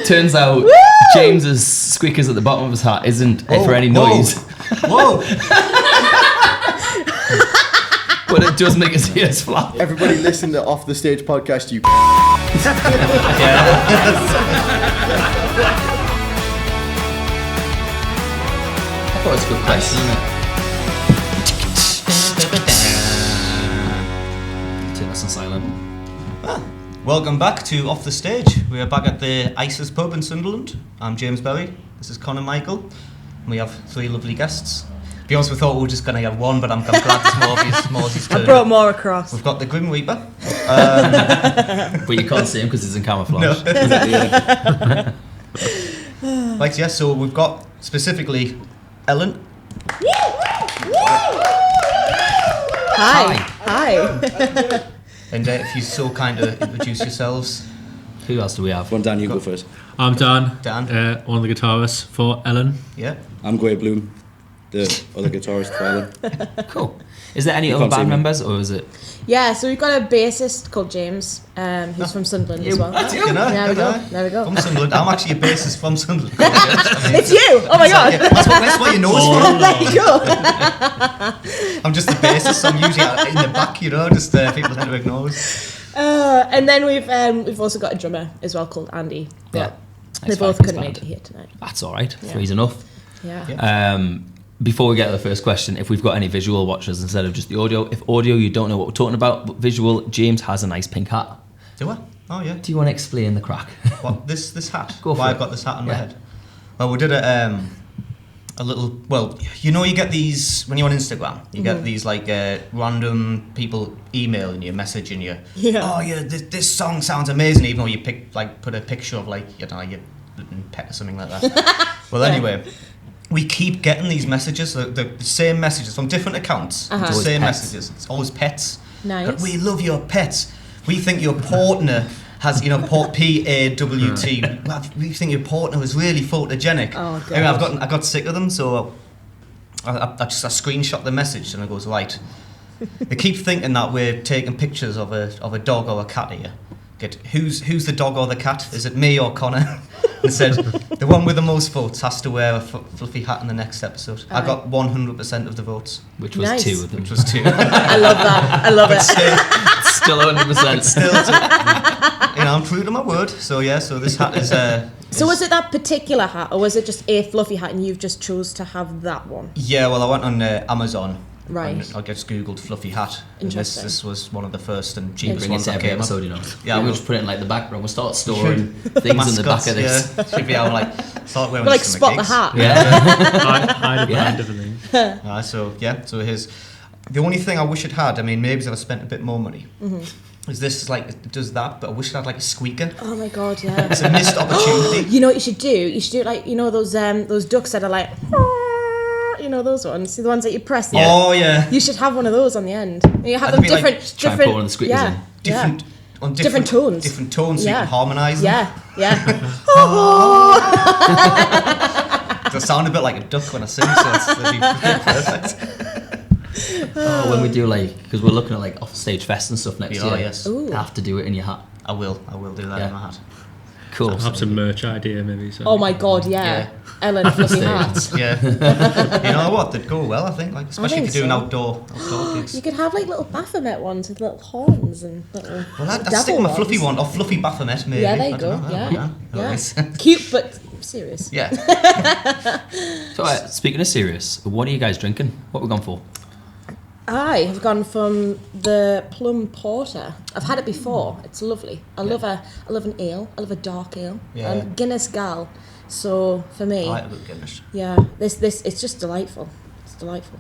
Turns out James's squeakers at the bottom of his hat isn't for any noise. Whoa! But it does make his ears flap. Everybody listen to Off the Stage podcast, you. I thought it was a good question, isn't it? Turn us on silent. Welcome back to Off the Stage. We are back at the Isis pub in Sunderland. I'm James Berry. This is Conor Michael. And we have three lovely guests. To be honest, we thought we were just going to have one, but I'm glad there's Morsy's turn. I brought more across. We've got the Grim Reaper. But you can't see him because he's in camouflage. No. Right, yeah, so we've got specifically Ellen. Hi. And if you so kind of introduce yourselves. Who else do we have? Well, Dan, you go first. I'm Dan. Dan. One of the guitarists for Ellen. Yeah. I'm Gray Bloom, the other guitarist for Ellen. Cool. Is there any You other can't see band me. members, or is it? Yeah, so we've got a bassist called James, who's from Sunderland as well. You know, There we go. From Sunderland. I'm actually a bassist from Sunderland. It's you! Oh my god! Yeah, that's what you know us from. There you go. I'm just the bassist, so I'm usually in the back, you know, just people tend to ignore us. And then we've also got a drummer as well called Andy. Yeah. They both couldn't make it here tonight. That's all right. Yeah. Three's enough. Yeah. Before we get to the first question, if we've got any visual watchers instead of just the audio, if audio you don't know what we're talking about, but visual, James has a nice pink hat. Do I? Oh, yeah. Do you want to explain the crack? What, this hat? Go for Why it. I've got this hat on my Yeah. head? Well, we did a little, well, you know, you get these, when you're on Instagram, you get these like random people emailing you, messaging you. Yeah. Oh, yeah, this song sounds amazing, even though you put a picture of like, you know, your pet or something like that. Well, anyway, we keep getting these messages, the same messages from different accounts, the Always same pets. messages. It's always pets. Nice. But we love your pets. We think your partner has, you know, P-A-W-T. We think your partner was really photogenic. Oh, God. Anyway, I got sick of them, so I screenshot the message and it goes, right. They keep thinking that we're taking pictures of a dog or a cat here. Who's the dog or the cat? Is it me or Connor? And said the one with the most votes has to wear a fluffy hat in the next episode. I got 100% of the votes, Which was Nice. 2 of them. which was 2. I love that. I love it. Still 100%. Still, you know, I'm true to my word. So yeah, so this hat is. So was it that particular hat, or was it just a fluffy hat and you've just chose to have that one? Yeah, well, I went on Amazon. Right. And I just googled fluffy hat. And Interesting. this was one of the first and Bring cheapest it ones to that every came up. episode, you know. Yeah, We'll we'll- just put it in like the background. We'll start storing things in the back of this. Yeah. Should be able to like start wearing But like this in spot the gigs. hat. Yeah. Hide it Yeah. behind everything. So here's the only thing I wish it had. I mean, maybe if I spent a bit more money. Is this like it does that? But I wish it had like a squeaker. Oh my god, yeah. It's a missed opportunity. You know what you should do? You should do it like, you know, those ducks that are like, you know, those ones, the ones that you press. Yeah. Oh yeah. You should have one of those on the end. And you have That'd them be like different, try and different, put one of the squeakers in. Different. On Different tones. Different tones, so you Yeah. can harmonise them. Yeah. I sound a bit like a duck when I sing, so it'd be perfect. Oh, when we do like, because we're looking at like off-stage fest and stuff next Yeah, year. yes. Ooh. Have to do it in your hat. I will do that Yeah. in my hat. Cool. I'll have some merch idea maybe. So. Oh my god, yeah. Yeah. Ellen fluffy hats. Yeah. You know what? They'd go well, I think. Like especially if think you're doing so. outdoor gigs. You could have like little Baphomet ones with little horns and little Well, I'd devil stick with my fluffy ones. one or fluffy Baphomet maybe. Yeah, there you I go. don't know. Yeah. No worries. Cute but serious. Yeah. So, speaking of serious, what are you guys drinking? What we gone for? I have gone from the plum porter. I've had it before. It's lovely. I love an ale. I love a dark ale. Yeah. I'm Guinness gal. So for me, I like a good Guinness. yeah, this it's just delightful. It's delightful.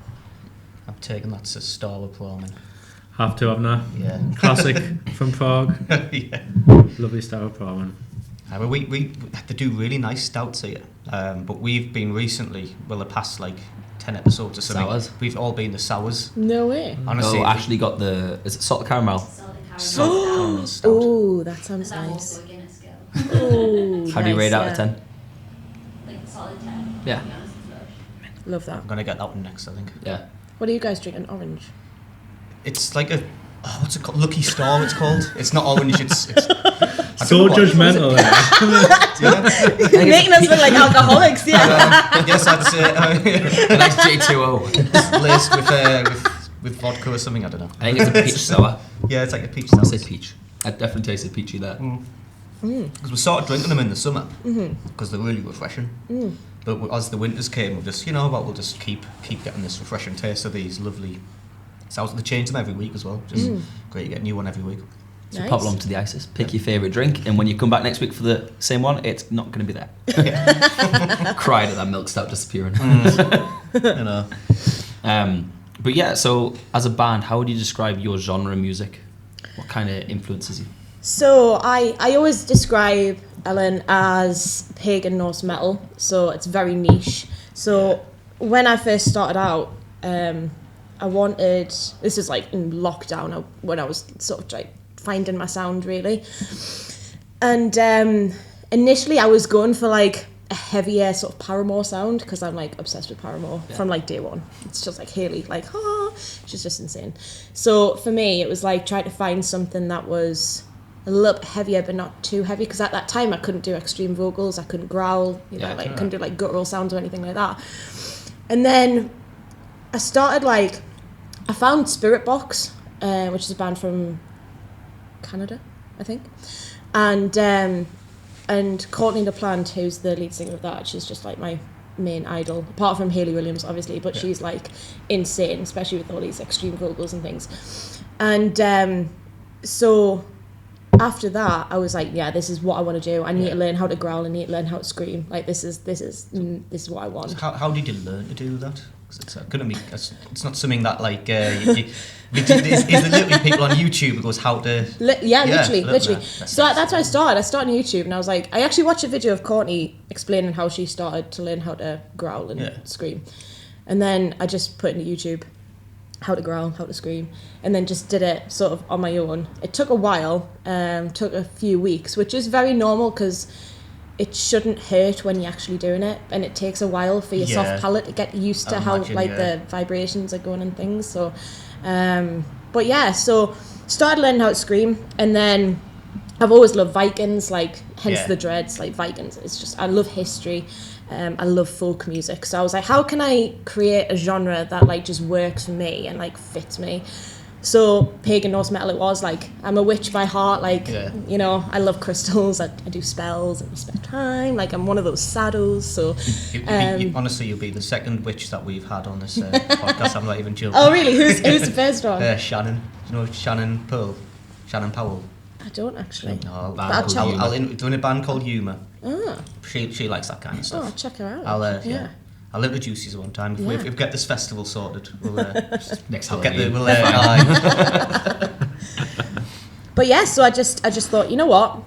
I'm taking that to Star with Plowman. Have to, haven't I? Yeah. Classic from Prague. Yeah. Lovely style Prague. Well, we have to do really nice stouts here, but we've been recently, well, the past like 10 episodes or something. Sours? We've all been the sours. No way. Honestly, Oh, Ashley got the, is it salt caramel? Salt caramel stout. Oh, that sounds nice. Ooh, How do you nice, rate out yeah. of 10? Like solid 10. Yeah. Love that. I'm gonna get that one next, I think. Yeah. What are you guys drinking? Orange. It's like a what's it called? Lucky Star. It's called. It's not orange. It's I So judgmental. there. Making us look like alcoholics, yeah. Yes, I'd say The next J2O. it's laced with vodka or something. I don't know. I think it's a peach sour. Yeah, it's like a peach I sour. said peach. I definitely tasted peachy there. Because we started drinking them in the summer because they're really refreshing. But as the winters came, we'll just we'll just keep getting this refreshing taste of these lovely sours. They change them every week as well. Just great to get a new one every week. So Nice. pop along to the ISIS, pick your favourite drink, and when you come back next week for the same one, it's not going to be there. Cried at that milk stout disappearing. You know. But yeah, so as a band, how would you describe your genre of music? What kind of influences you? So I always describe Ellen as pagan Norse metal, so it's very niche. So when I first started out, I wanted, this was like in lockdown when I was sort of like finding my sound really, and initially I was going for like a heavier sort of Paramore sound because I'm like obsessed with Paramore from like day one. It's just like Hayley, like she's just insane. So for me it was like trying to find something that was a little bit heavier but not too heavy, because at that time I couldn't do extreme vocals, I couldn't growl, couldn't do like guttural sounds or anything like that. And then I started I found Spirit Box, which is a band from Canada, I think, and Courtney LaPlante, who's the lead singer of that, she's just like my main idol, apart from Hayley Williams obviously, but she's like insane, especially with all these extreme vocals and things. And so after that I was like, yeah, this is what I want to do. I need to learn how to growl, I need to learn how to scream, like this is what I want. So how did you learn to do that? 'Cause it's couldn't be. It's not something that like is there literally people on YouTube who goes how to. Literally. So that's why I started. I started on YouTube, and I was like, I actually watched a video of Courtney explaining how she started to learn how to growl and scream, and then I just put into YouTube how to growl, how to scream, and then just did it sort of on my own. It took a while, took a few weeks, which is very normal because it shouldn't hurt when you're actually doing it, and it takes a while for your soft palate to get used to how the vibrations are going and things. So but yeah, so started learning how to scream, and then I've always loved Vikings, like hence the dreads. Like Vikings, it's just, I love history, I love folk music, so I was like, how can I create a genre that like just works for me and like fits me? So pagan Norse metal it was. Like, I'm a witch by heart, like I love crystals, I do spells and spend time, like I'm one of those saddles. So honestly, you'll be the second witch that we've had on this podcast. I'm not even joking. Oh really? Who's the first one? Shannon. Do you know Shannon Powell? I don't actually. No, I'll doing a band called Humour. Ah. She likes that kind of stuff. Oh, I'll check her out. I'll introduce you one time if we get this festival sorted. We'll next get the But yeah, so I just thought, you know what?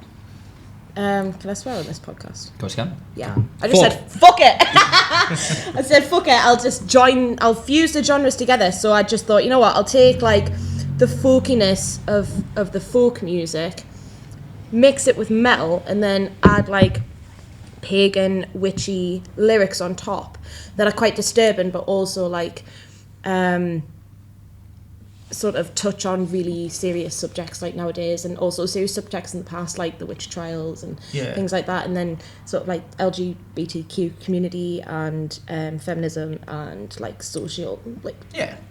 Can I swear on this podcast? Of course you can. Yeah. I just said, fuck it. I said, fuck it. I'll fuse the genres together. So I just thought, you know what? I'll take like the folkiness of the folk music, mix it with metal, and then add like pagan, witchy lyrics on top that are quite disturbing, but also like sort of touch on really serious subjects like nowadays, and also serious subjects in the past like the witch trials and things like that, and then sort of like LGBTQ community and feminism and like social, like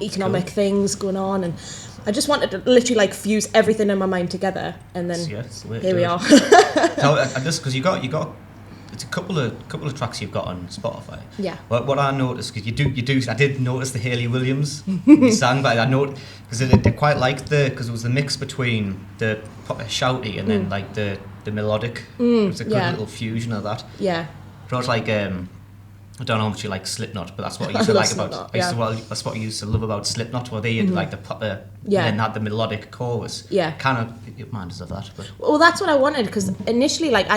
economic things going on, and I just wanted to literally like fuse everything in my mind together, and then here we are. Just because you got it's a couple of tracks you've got on Spotify. Yeah. What I noticed, because I did notice the Hayley Williams song, but I noticed because I quite liked because it was the mix between the proper shouty and then like the melodic. It was a good little fusion of that. Yeah. But I was like, I don't know how much you like Slipknot, but that's what I used to like about. That's what I used to love about Slipknot, where they had like the proper, and then had the melodic chorus. Yeah. Kind of it reminds us of that. But. Well, that's what I wanted, because initially, like,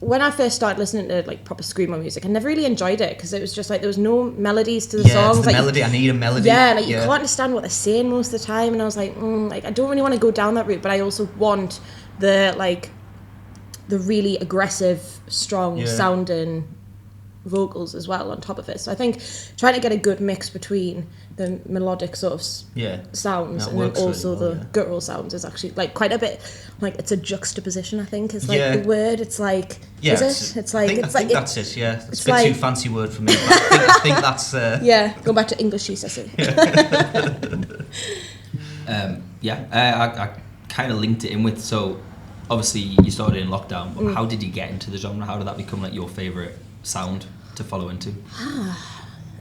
when I first started listening to like proper screamo music, I never really enjoyed it because it was just like there was no melodies to the songs. It's the like, melody. I need a melody. Yeah, like you can't understand what they're saying most of the time, and I was like, I don't really want to go down that route, but I also want the really aggressive, strong sounding vocals as well on top of it. So I think trying to get a good mix between the melodic sort of sounds and then also the guttural sounds is actually like quite a bit like it's a juxtaposition. I think is like the word. It's like is it? It's like I think that's it. Yeah, it's a bit too fancy word for me. But I think that's go back to English GCSE. I kind of linked it in with, so obviously you started in lockdown, but how did you get into the genre? How did that become like your favourite sound to follow into?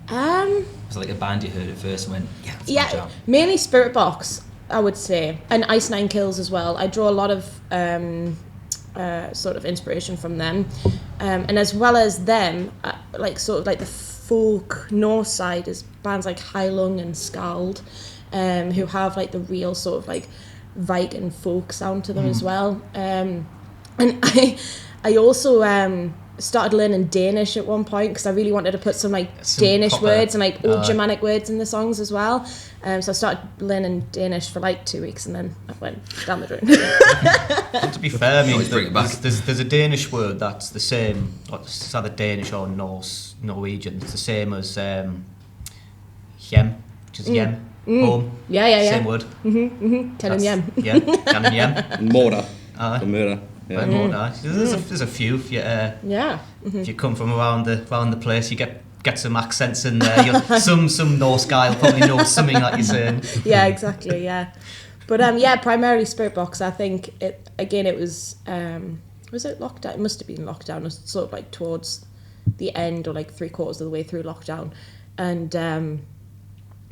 Was it like a band you heard at first and went, that's my jam? Mainly Spirit Box, I would say, and Ice Nine Kills as well. I draw a lot of sort of inspiration from them, and as well as them, like sort of like the folk north side is bands like High Lung and Scald, who have like the real sort of like Viking folk sound to them as well. And I also started learning Danish at one point because I really wanted to put some like Danish words and like old Germanic words in the songs as well. So I started learning Danish for like 2 weeks and then I went down the drain. To be fair, I mean, there's a Danish word that's the same, it's either Danish or Norwegian. It's the same as hjem, which is hjem, home. Yeah. Same word. Ten and hjem. Yeah, ten and hjem. Mora. For murder. Yeah. There's a few. If you if you come from around the place, you get some accents in there. Some Norse guy will probably know something like you're saying. Yeah, exactly. Yeah, but primarily Spirit Box. I think it was it lockdown? It must have been lockdown. It was sort of like towards the end or like 3/4 of the way through lockdown, and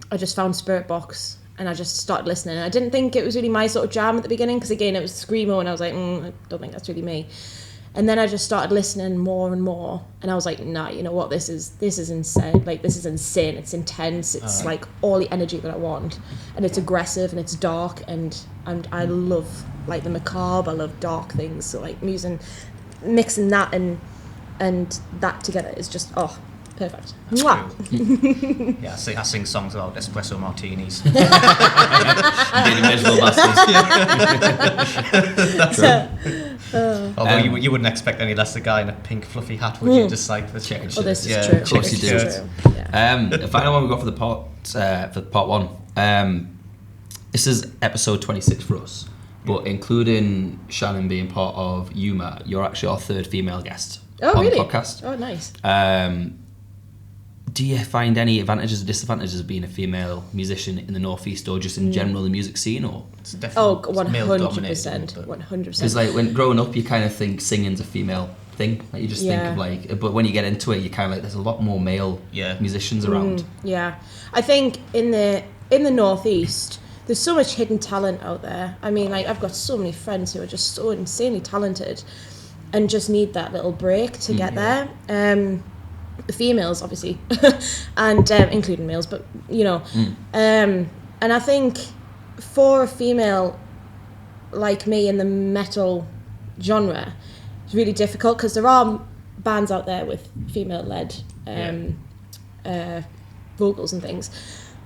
I just found Spirit Box. And I just started listening. And I didn't think it was really my sort of jam at the beginning because, again, it was screamo. And I was like, I don't think that's really me. And then I just started listening more and more. And I was like, nah, you know what? This is insane. Like, this is insane. It's intense. It's like all the energy that I want. And it's aggressive and it's dark. And I love, like, the macabre. I love dark things. So, like, mixing that and that together is just, perfect. Mwah. Yeah, I sing songs about espresso martinis. Although you wouldn't expect any less a guy in a pink fluffy hat, would you? Just like this is true. Of course you do. The final one we got for the part one. This is episode 26 for us, but including Shannon being part of Yuma, you're actually our third female guest on the podcast. Oh, nice. Do you find any advantages or disadvantages of being a female musician in the Northeast or just in general the music scene? Or it's definitely 100%. 100%. Because like when growing up, you kind of think singing's a female thing. Like you just think of like, but when you get into it, you kind of like there's a lot more male musicians around. Yeah, I think in the Northeast, there's so much hidden talent out there. I mean, like I've got so many friends who are just so insanely talented, and just need that little break to get there. The females, obviously, and including males, but you know, and I think for a female like me in the metal genre, it's really difficult because there are bands out there with female-led vocals and things,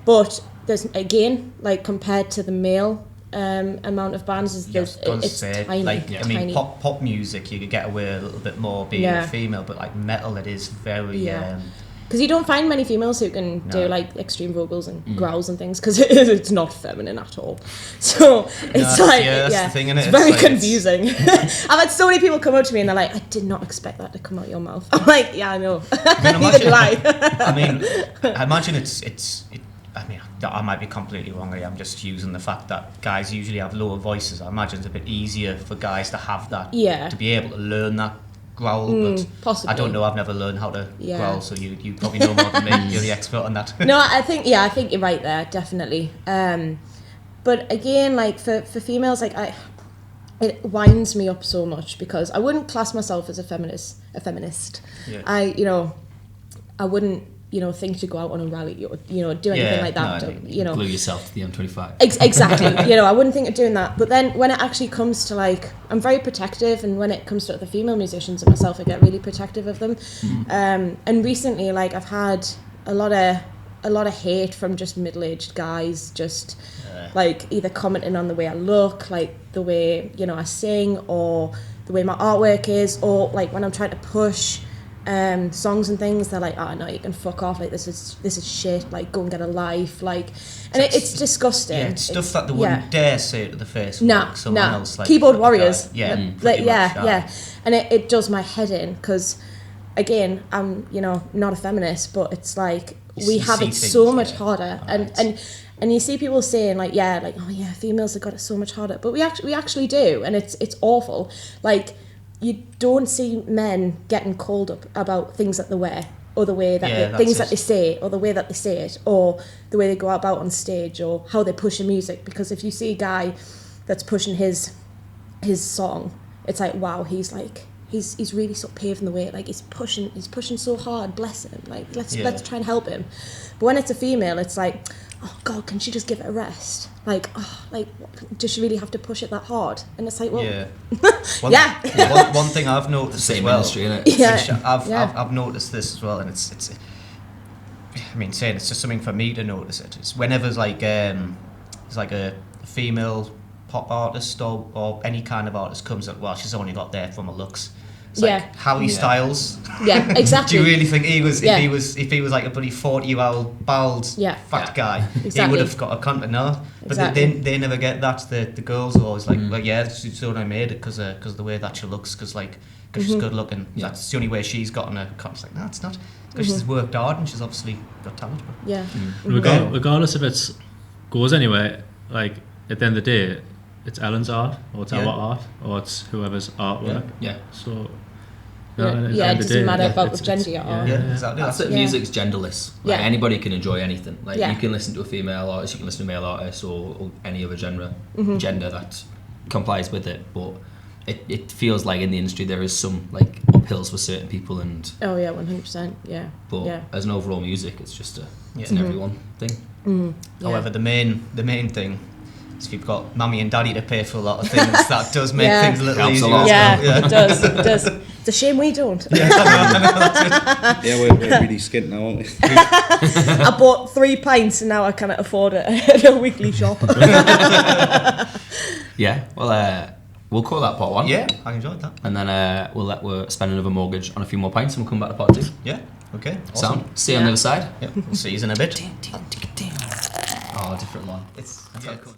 but there's again, like compared to the male amount of bands, it's tiny. Like tiny. I mean, pop music you could get away a little bit more being a female, but like metal, it is very. Because you don't find many females who can do like extreme vocals and growls and things because it's not feminine at all. So it's that's the thing, it's very confusing. I've had so many people come up to me and they're like, I did not expect that to come out your mouth. I'm like, yeah, I know. Neither do I. I mean, I imagine I mean, I might be completely wrong here. I'm just using the fact that guys usually have lower voices. I imagine it's a bit easier for guys to have that, to be able to learn that growl. But possibly. I don't know. I've never learned how to growl, so you probably know more than me. You're the expert on that. No, I think you're right there, definitely. But again, like for females, like it winds me up so much because I wouldn't class myself as a feminist. Yeah. I wouldn't. Think to go out on a rally or, do anything like that. Glue yourself to the M25. Exactly. I wouldn't think of doing that. But then when it actually comes to like, I'm very protective, and when it comes to the female musicians and myself, I get really protective of them. And recently, like I've had a lot of hate from just middle-aged guys, just like either commenting on the way I look, like the way, I sing, or the way my artwork is, or like when I'm trying to push songs and things, they're like, oh no, you can fuck off, like this is shit, like go and get a life, like, and it's disgusting. Yeah, it's stuff that they wouldn't dare say to the face. Someone else, like keyboard warriors. Yeah, yeah. And it does my head in, because again, I'm not a feminist, but it's like we have it so much harder, and you see people saying like oh yeah, females have got it so much harder, but we actually do, and it's awful. Like, you don't see men getting called up about things that they wear, or the way that things that they say, or the way that they say it, or the way they go about on stage, or how they push the music. Because if you see a guy that's pushing his song, it's like, wow, he's really sort of paving the way. Like, he's pushing so hard. Bless him. Like, let's try and help him. But when it's a female, it's like, oh God, can she just give it a rest? Like, does she really have to push it that hard? And it's like, well, One thing I've noticed same as well. industry, innit? Yeah. I've noticed this as well, and it's. I mean, saying it's just something for me to notice it. It's whenever there's like a female pop artist or any kind of artist comes up, well, she's only got there from her looks. It's like Harry Styles. Yeah, exactly. Do you really think he was if he was like a bloody 40-year-old bald fat guy, he would have got a cunt? No, but they never get that. The girls are always like, well, yeah, she's only made it because of the way that she looks, because she's good looking. Yeah. That's the only way she's gotten a cunt. It's like, no, it's not. Because she's worked hard and she's obviously got talent. Yeah. Regardless if it goes anywhere, like at the end of the day, it's Ellen's art, or it's our art, or it's whoever's artwork. Yeah. So. It doesn't matter about what gender you are. Yeah, exactly. That's it. Music's genderless. Like, anybody can enjoy anything. Like, you can listen to a female artist, you can listen to a male artist, or any other gender that complies with it. But it feels like in the industry there is some like uphills for certain people, and 100%. Yeah. But as an overall music, it's just it's an everyone thing. However, the main thing. So if you've got mummy and daddy to pay for a lot of things, that does make things a little easier. It does. It's a shame we don't. Yeah, we're really skint now, aren't we? I bought 3 pints and now I cannot afford it at a weekly shop. Yeah, well, we'll call that part 1. Yeah, I enjoyed that. And then we'll spend another mortgage on a few more pints, and we'll come back to part 2. Yeah, okay. Awesome. Sound. See you on the other side. Yeah, we'll see you in a bit. Oh, different one. It's cool.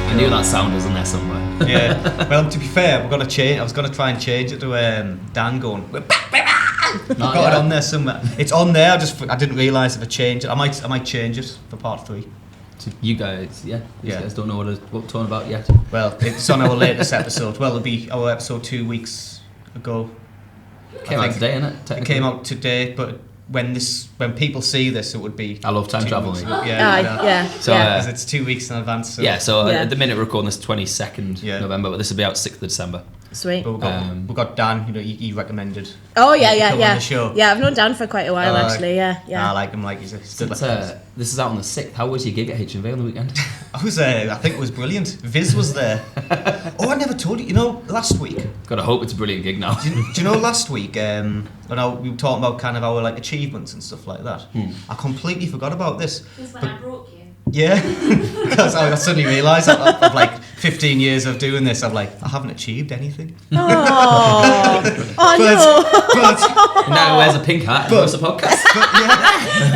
I knew that sound was in there somewhere. Yeah. Well, to be fair, we're gonna change. I was gonna try and change it to Dan going. We've got it on there somewhere. It's on there. I didn't realise if I changed it. I might change it for part 3. You guys, you guys don't know what we're talking about yet. Well, it's on our latest episode. Well, it'll be our episode 2 weeks ago. Came out today, innit? It came out today, but when people see this, it would be. I love time travel. Yeah. So because it's 2 weeks in advance. So. So at the minute we're recording this 22nd November, but this will be out 6th of December. Sweet. But we've got Dan. He recommended. Oh yeah. On the show. Yeah, I've known Dan for quite a while actually. Yeah. I like him. Like he's this is out on the 6th. How was your gig at HMV on the weekend? I think it was brilliant. Viz was there. Oh, I never told you. You know, last week. Gotta hope it's a brilliant gig now. Do you know last week? When we were talking about kind of our like achievements and stuff like that. I completely forgot about this. It was when I broke you. Yeah, because I suddenly realised after like 15 years of doing this, I haven't achieved anything. Oh But now he wears a pink hat and hosts a podcast.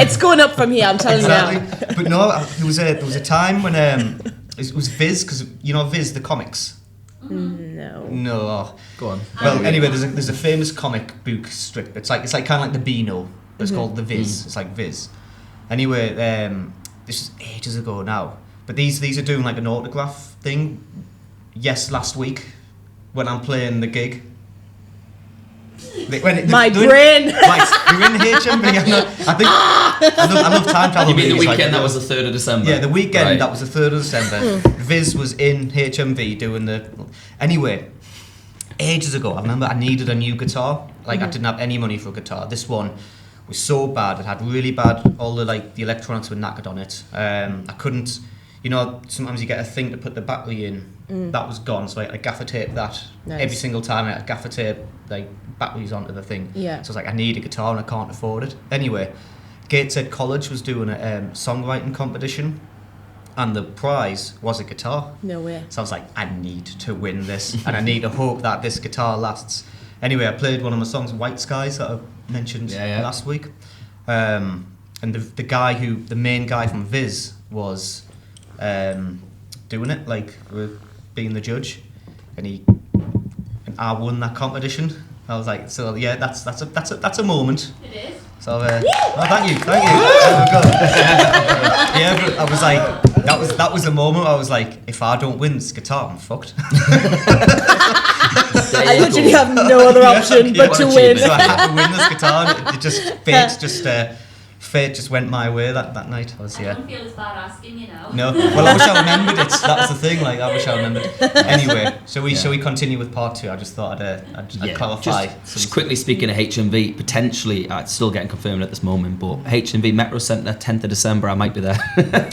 It's going up from here, I'm telling you. But no, there was a time when it was Viz, because you know Viz, the comics. No. Go on. Well, anyway, there's a famous comic book strip. It's like kind of like the Beano. It's called the Viz. It's like Viz. Anyway, this is ages ago now. But these are doing like an autograph thing. Yes, last week when I'm playing the gig. My brain. Right, you're in HMV. I love time travel. You mean the weekend that was the 3rd of December? Yeah, the weekend that was the 3rd of December. Viz was in HMV doing the. Anyway, ages ago, I remember I needed a new guitar. I didn't have any money for a guitar. This one was so bad. It had really bad. All the electronics were knackered on it. I couldn't. You know, sometimes you get a thing to put the battery in. That was gone, so I gaffer tape that every single time. I gaffer tape batteries onto the thing. Yeah. So I was like, I need a guitar and I can't afford it. Anyway, Gateshead College was doing a songwriting competition, and the prize was a guitar. No way. So I was like, I need to win this, and I need to hope that this guitar lasts. Anyway, I played one of my songs, White Skies, that I mentioned last week. And the main guy from Viz was doing it, like being the judge, and I won that competition. I was like, so yeah, that's a moment. It is. So thank you. Oh my God. Yeah, but I was like, that was the moment. I was like, if I don't win this guitar, I'm fucked. I literally have no other option but to win. So I had to win this guitar. And it just fate just went my way that night. I don't feel as bad asking, you know. No, well, I wish I remembered it. That was the thing. Like, I wish I remembered. Anyway, shall we continue with part 2? I just thought I'd clarify. Just quickly speaking of HMV, potentially, it's still getting confirmed at this moment, but HMV Metro Centre, 10th of December, I might be there.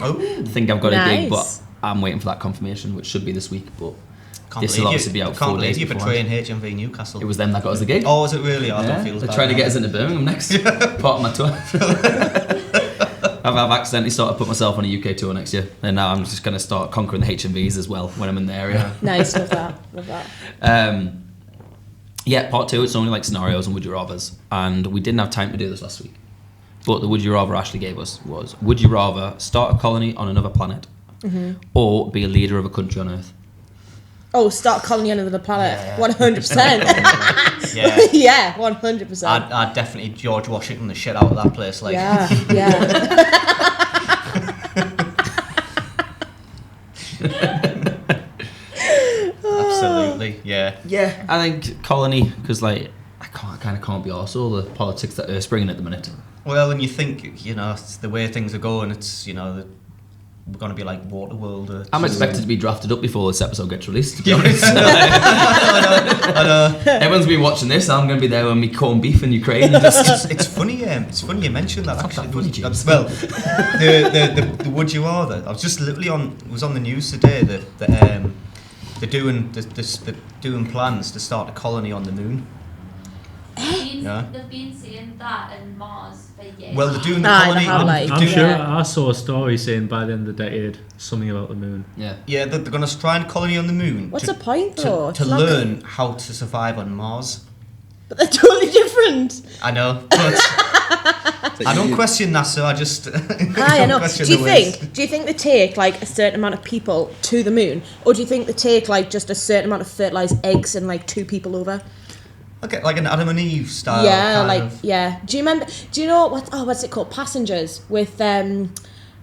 Oh, I think I've got a gig, but I'm waiting for that confirmation, which should be this week. But this will obviously be out 4 days you're beforehand. betraying HMV Newcastle. It was them that got us the gig. Oh, is it really? I don't feel as They're bad trying to now. get us into Birmingham next. Part of my tour. I've accidentally started to put myself on a UK tour next year, and now I'm just going to start conquering the HMVs as well when I'm in the area. Nice, love that. Part 2, it's only like scenarios and would you rathers, and we didn't have time to do this last week. But the would you rather Ashley gave us was, would you rather start a colony on another planet or be a leader of a country on Earth? Oh, start a colony on another planet. Yeah. 100%. Yeah. Yeah, 100%. I'd definitely George Washington the shit out of that place. Like. Yeah. Absolutely, yeah. Yeah, I think colony, because like I kind of can't be arsed all the politics that are springing at the minute. Well, and you think, it's the way things are going, it's, we're going to be like Waterworld. I'm expected to be drafted up before this episode gets released, to be honest. I know. Everyone's been watching this, I'm going to be there with me corned beef in Ukraine. It's funny you mentioned that. It's not actually. that funny, James. Well, the would you rather? I was just literally was on the news today that they're doing plans to start a colony on the moon. They've been saying that in Mars for years. Well, they're doing the Aye, colony. they have, like- I'm sure I saw a story saying by the end of the decade something about the moon. Yeah, they're going to try and colony on the moon. What's the point, though? To learn how to survive on Mars. But they're totally different. I know, but I don't question NASA. I just I know. question Do you the ways. think they take like a certain amount of people to the moon, or do you think they take like just a certain amount of fertilized eggs and like 2 people over? Okay, like an Adam and Eve style. Yeah, kind like of. yeah. Do you know what's it called? Passengers with I've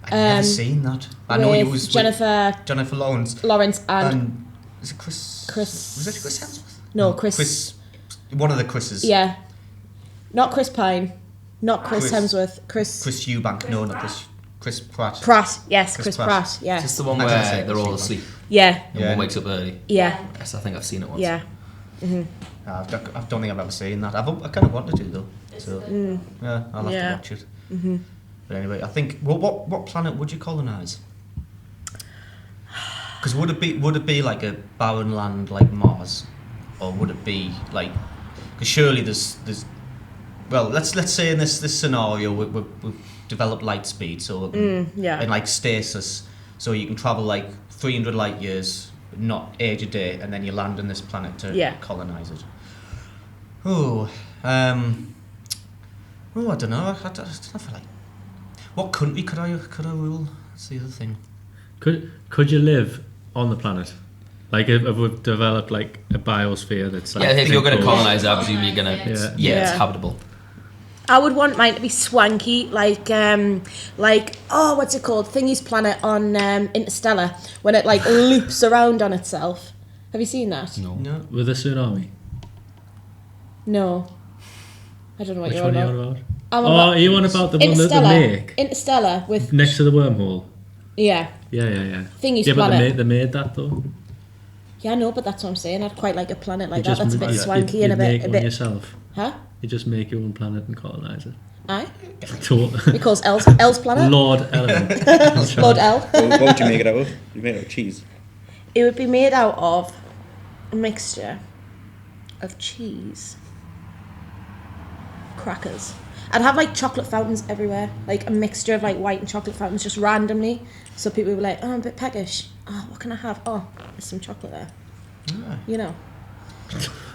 never seen that. I know it was Jennifer Lawrence and is it Chris? Chris. Was it Chris Hemsworth? No, Chris. One of the Chris's. Yeah, not Chris Pine, not Chris Hemsworth. Chris Eubank. No, not Chris Pratt. Pratt. Yes, Chris Chris Pratt. Pratt. Yeah. Is this the one I where didn't say they're all Chris asleep Yeah. and one wakes up early? Yeah. Yes, I think I've seen it once. Yeah. I don't think I've ever seen that. I kind of wanted to though. So yeah, I'll have to watch it. But anyway, I think what planet would you colonize? Because would it be like a barren land like Mars, or would it be like? Because surely there's well, let's say in this scenario we've developed light speed, so and like stasis, so you can travel like 300 light years, not age a day, and then you land on this planet to colonize it. I don't know. I don't feel like. What country could I rule? That's the other thing. Could you live on the planet? Like if we've developed like a biosphere that's like if you're going to colonize it, I presume you're going to it's habitable. I would want mine to be swanky, like what's it called? Thingy's planet on Interstellar, when it like loops around on itself. Have you seen that? No. with a tsunami. No. I don't know what Which you're one on are you about. on about? Are you on about the one that they make Interstellar with next to the wormhole? Yeah. Thingy's but planet. they made that though. Yeah, I know, but that's what I'm saying. I'd quite like a planet like You that. just That's a bit make- swanky you and a make bit one yourself. Huh? You just make your own planet and colonize it. Aye. Totally. Because L's planet. Lord Ellen. Lord L. What would you make it out of? You make it out of cheese. It would be made out of a mixture of cheese, crackers. I'd have like chocolate fountains everywhere, like a mixture of like white and chocolate fountains just randomly. So people would be like, oh, I'm a bit peckish. Oh, what can I have? Oh, there's some chocolate there. Yeah. You know.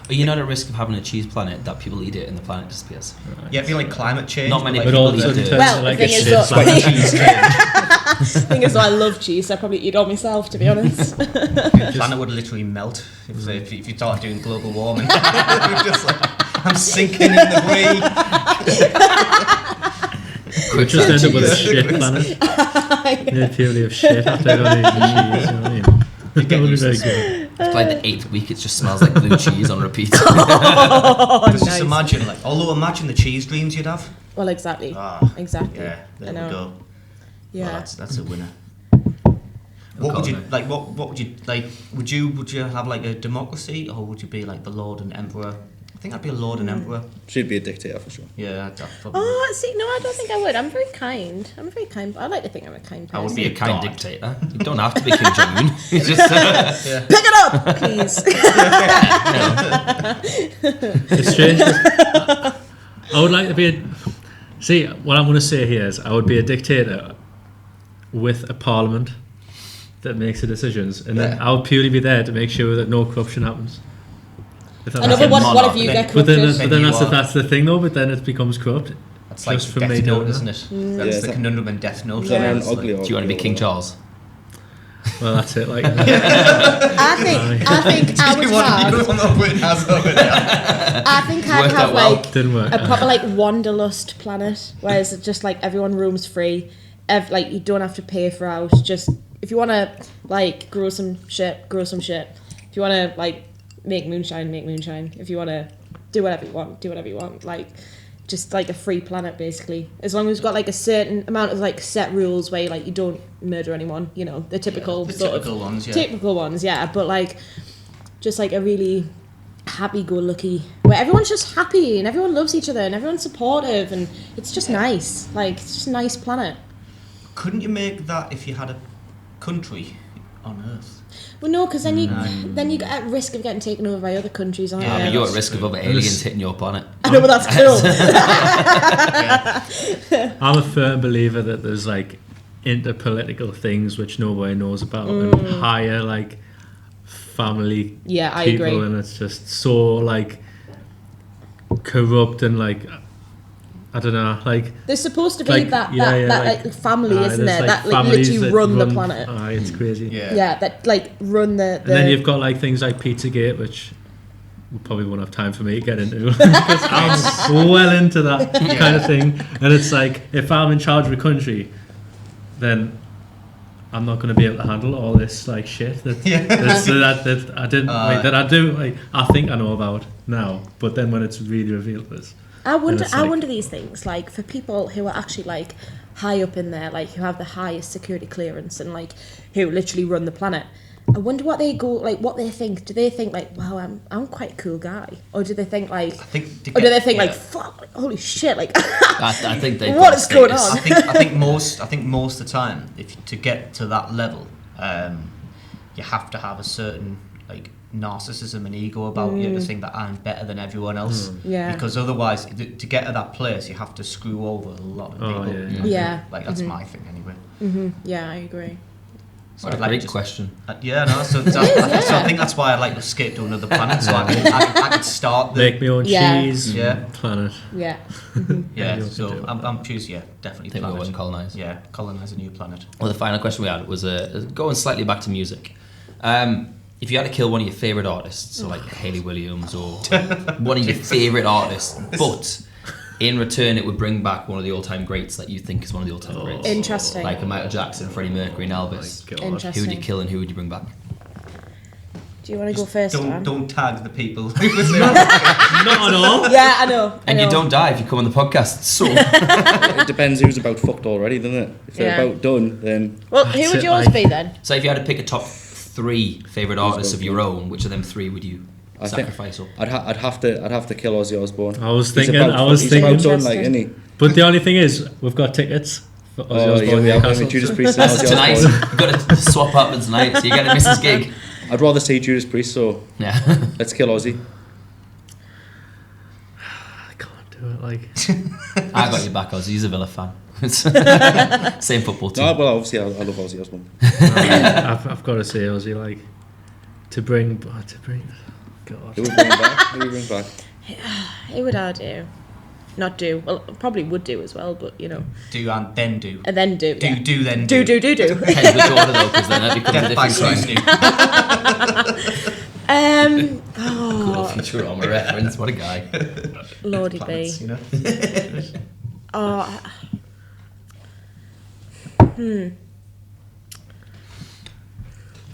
Are you not at risk of having a cheese planet that people eat it and the planet disappears? Yeah, I feel like climate change. Not many like, But people also eat in it. terms Well, of like the a thing is shit that- planet. Thing is, though, I love cheese, so I'd probably eat it all myself, to be honest. The planet would literally melt if you started doing global warming. Just like, I'm sinking in the grave. We just end up with a shit planet. Yeah, purely of shit after only eating cheese. You know what I mean? That would be very good. It's like the 8th week, it just smells like blue cheese on repeat. Just Nice. imagine, imagine the cheese dreams you'd have. Well, exactly. Yeah, Exactly. there I we know. go. Yeah. Well, that's a winner. What would you like? What would you like? Would you have like a democracy, or would you be like the Lord and Emperor? I think I'd be a Lord and Emperor. She'd be a dictator for sure. Yeah, I'd probably. Oh, see, no, I don't think I would. I'm very kind. I like to think I'm a kind person. I would Be a kind God. dictator. You don't have to be Kim Jong-un. You just, Pick it up, please. It's strange. I would like to be a... See, what I'm going to say here is I would be a dictator with a parliament that makes the decisions, and then I would purely be there to make sure that no corruption happens. If that I know, makes but sense. what if you get But corrupted? then that's the thing though. But then it becomes corrupt. That's like Just for Death me Note, doing isn't it? Mm. That's Yeah, the conundrum in Death Note. Is that an It's ugly do you want to be King Charles? Well, that's it. Like, I think I would have. I think I'd Worked have out well. like didn't work. a proper like wanderlust planet, whereas it's just like everyone roams free. Like you don't have to pay for house. Just if you want to like grow some shit, grow some shit. If you want to like make moonshine, make moonshine. If you want to do whatever you want, do whatever you want. Like just like a free planet basically. As long as you've got like a certain amount of like set rules where like you don't murder anyone. You know the typical the sort typical of ones, yeah. typical ones, yeah. But like just like a really happy-go-lucky where everyone's just happy and everyone loves each other and everyone's supportive and it's just nice. Like it's just a nice planet. Couldn't you make that if you had a country on Earth? Well, no, because then you get at risk of getting taken over by other countries, aren't Yeah, you? but you're at risk of other aliens hitting your planet. I know, but that's cool. I'm a firm believer that there's like interpolitical things which nobody knows about and higher like family Yeah, I people, agree. and it's just so like corrupt and like I don't know, like There's supposed to be like that like, family, isn't there's, there? That like families literally that run the planet. It's crazy. Yeah, that like run the. And then you've got like things like Pizzagate, which we probably won't have time for me to get into because I'm well into that kind of thing. And it's like if I'm in charge of a country, then I'm not going to be able to handle all this like shit that I didn't that I do like I think I know about now, but then when it's really revealed this. I wonder these things, like for people who are actually like high up in there, like who have the highest security clearance and like who literally run the planet. I wonder what they go like, what they think. Do they think like, wow, I'm quite a cool guy, or do they think like, like, fuck, like, holy shit, like, I think they. what is going on? I think most of the time, if to get to that level, you have to have a certain like narcissism and ego about you to think that I'm better than everyone else. Yeah. Because otherwise, to get to that place, you have to screw over a lot of people. Yeah. Like that's my thing anyway. Yeah, I agree. What a great question. So I think that's why I like to escape to another planet, so I could start the Make my own cheese Yeah. planet. Yeah. yeah. So I'm choosing definitely I think we planet. wouldn't colonise. Yeah, colonise a new planet. Well, the final question we had was going slightly back to music. If you had to kill one of your favourite artists, so like Hayley Williams or one of your favourite artists, but in return it would bring back one of the all-time greats that you think is one of the all-time greats. Interesting. Like a Michael Jackson, Freddie Mercury and Elvis. Interesting. Who would you kill and who would you bring back? Do you want to go first, Dan? Don't tag the people. Not at all. Yeah, I know. And you don't die if you come on the podcast. So It depends who's about fucked already, doesn't it? If they're about done, then... Well, who would yours be then? So if you had to pick a top 3 favourite artists of your own, which of them 3 would you sacrifice up? I'd have to kill Ozzy Osbourne. I was He's thinking. about done, like, isn't he? But the only thing is, we've got tickets for Ozzy Osbourne. Yeah, we have Newcastle. Judas Priest and That's Ozzy tonight. Osbourne. You've got to swap up tonight, so you're going to miss his gig. I'd rather see Judas Priest, so Yeah. let's kill Ozzy. I can't do it. Like I got your back, Ozzy. He's a Villa fan. Same football team. No, well, obviously, I love Ozzy Osbourne. I've got to say, Ozzy, like, to bring. God. Who would bring back? Who would I do? Not do. Well, probably would do as well, but you know. Do and then do. And then do. Do then do. Do. Depends which order though, because then that becomes a different crime. Oh, Futurama reference. What a guy. Lordy Planets, B. you know? Oh.